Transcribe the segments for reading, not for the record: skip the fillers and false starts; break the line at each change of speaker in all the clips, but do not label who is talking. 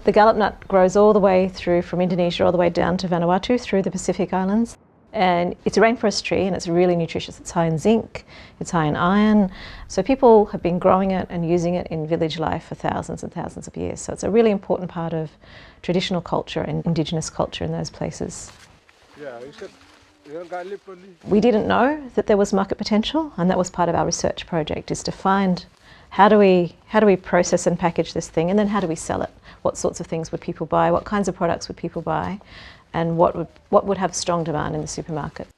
The Galip nut grows all the way through from Indonesia all the way down to Vanuatu through the Pacific Islands. And it's a rainforest tree and it's really nutritious. It's high in zinc, it's high in iron. So people have been growing it and using it in village life for thousands and thousands of years. So it's a really important part of traditional culture and Indigenous culture in those places. We didn't know that there was market potential, and that was part of our research project, is to find how do we process and package this thing, and then how do we sell it? What sorts of things would people buy? What kinds of products would people buy? And what would have strong demand in the supermarket?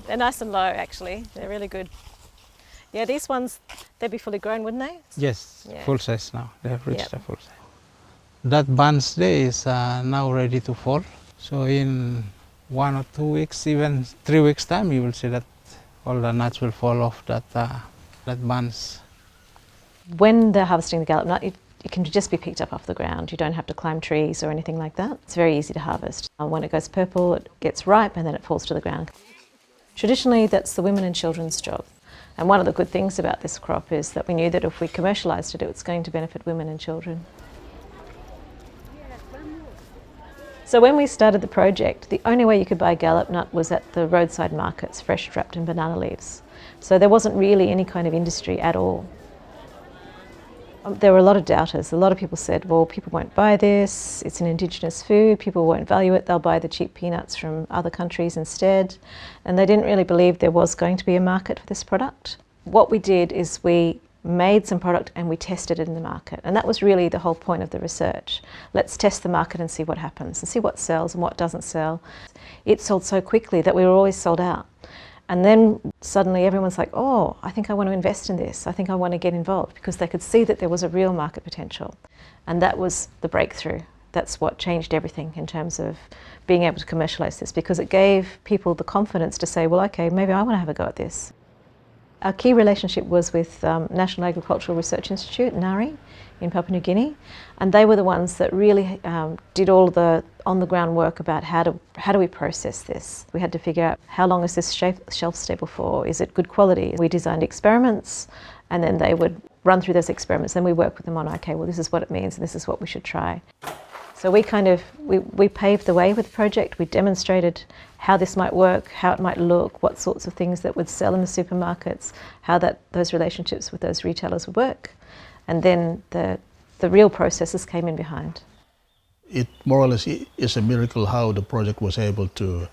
They're nice and low, actually. They're really good. Yeah, these ones, they'd be fully grown, wouldn't they?
Yes,
yeah.
Full size now. They have reached a full size. That bunch there is now ready to fall. So in 1 or 2 weeks, even 3 weeks time, you will see that all the nuts will fall off that bunch.
When they're harvesting the Galip nut, it can just be picked up off the ground. You don't have to climb trees or anything like that. It's very easy to harvest. When it goes purple, it gets ripe and then it falls to the ground. Traditionally, that's the women and children's job. And one of the good things about this crop is that we knew that if we commercialised it, it was going to benefit women and children. So when we started the project, the only way you could buy Galip nut was at the roadside markets, fresh wrapped in banana leaves. So there wasn't really any kind of industry at all. There were a lot of doubters. A lot of people said, well, people won't buy this, it's an Indigenous food, people won't value it, they'll buy the cheap peanuts from other countries instead. And they didn't really believe there was going to be a market for this product. What we did is we made some product and we tested it in the market. And that was really the whole point of the research. Let's test the market and see what happens and see what sells and what doesn't sell. It sold so quickly that we were always sold out. And then suddenly everyone's like, oh, I think I want to invest in this. I think I want to get involved, because they could see that there was a real market potential. And that was the breakthrough. That's what changed everything in terms of being able to commercialise this, because it gave people the confidence to say, well, okay, maybe I want to have a go at this. Our key relationship was with National Agricultural Research Institute, NARI, in Papua New Guinea, and they were the ones that really did all the on-the-ground work about how do we process this. We had to figure out how long is this shelf stable for, is it good quality? We designed experiments, and then they would run through those experiments, then we worked with them on, okay, well, this is what it means and this is what we should try. So we paved the way with the project. We demonstrated how this might work, how it might look, what sorts of things that would sell in the supermarkets, how those relationships with those retailers would work. And then the real processes came in behind.
It more or less is a miracle how the project was able to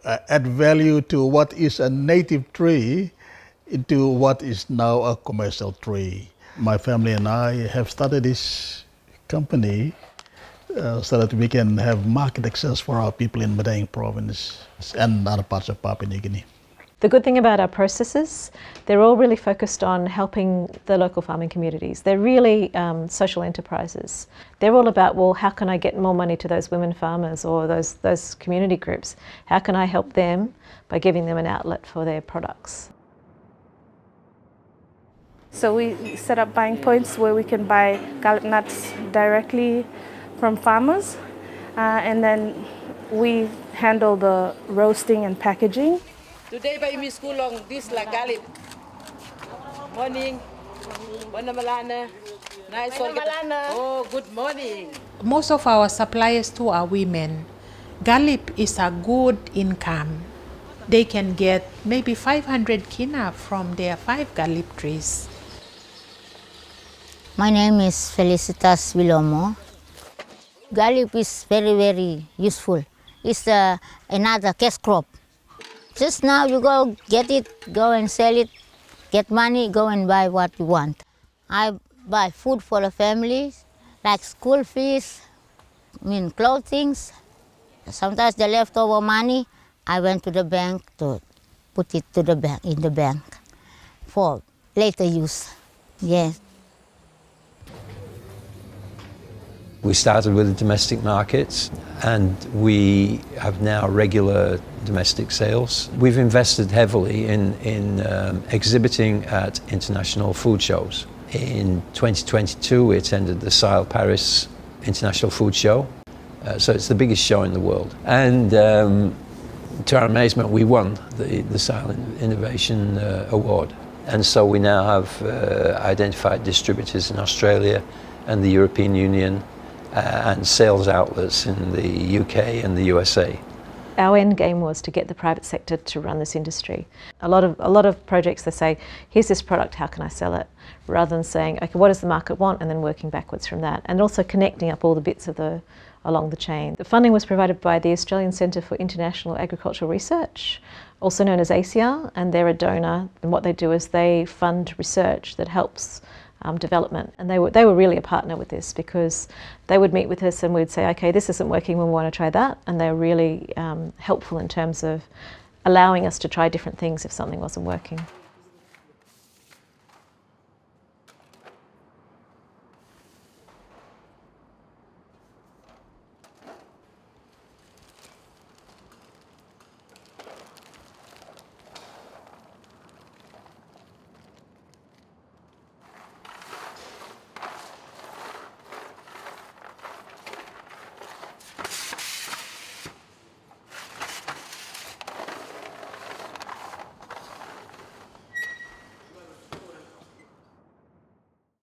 add value to what is a native tree into what is now a commercial tree. My family and I have started this company so that we can have market access for our people in Madang province and other parts of Papua New Guinea.
The good thing about our processes, they're all really focused on helping the local farming communities. They're really social enterprises. They're all about, well, how can I get more money to those women farmers or those community groups? How can I help them by giving them an outlet for their products?
So we set up buying points where we can buy Galip nuts directly from farmers, and then we handle the roasting and packaging.
Today by mi school long this la Galip. Morning. Malana. Nice. Oh, good morning.
Most of our suppliers too are women. Galip is a good income. They can get maybe 500 kina from their 5 Galip trees.
My name is Felicitas Wilomo. Galip is very, very useful. It's another cash crop. Just now you go get it, go and sell it, get money, go and buy what you want. I buy food for the family, like school fees, clothing. Sometimes the leftover money, I went to the bank to put it to the bank, in the bank for later use. Yes.
We started with the domestic markets and we have now regular domestic sales. We've invested heavily in exhibiting at international food shows. In 2022 we attended the SISAL Paris International Food Show, so it's the biggest show in the world. And to our amazement we won the SISAL Innovation Award. And so we now have identified distributors in Australia and the European Union and sales outlets in the UK and the USA.
Our end game was to get the private sector to run this industry. A lot of projects, they say, here's this product, how can I sell it? Rather than saying, okay, what does the market want? And then working backwards from that. And also connecting up all the bits of along the chain. The funding was provided by the Australian Centre for International Agricultural Research, also known as ACR, and they're a donor. And what they do is they fund research that helps development. And they were really a partner with this, because they would meet with us and we'd say, okay, this isn't working, we want to try that. And they're really helpful in terms of allowing us to try different things if something wasn't working.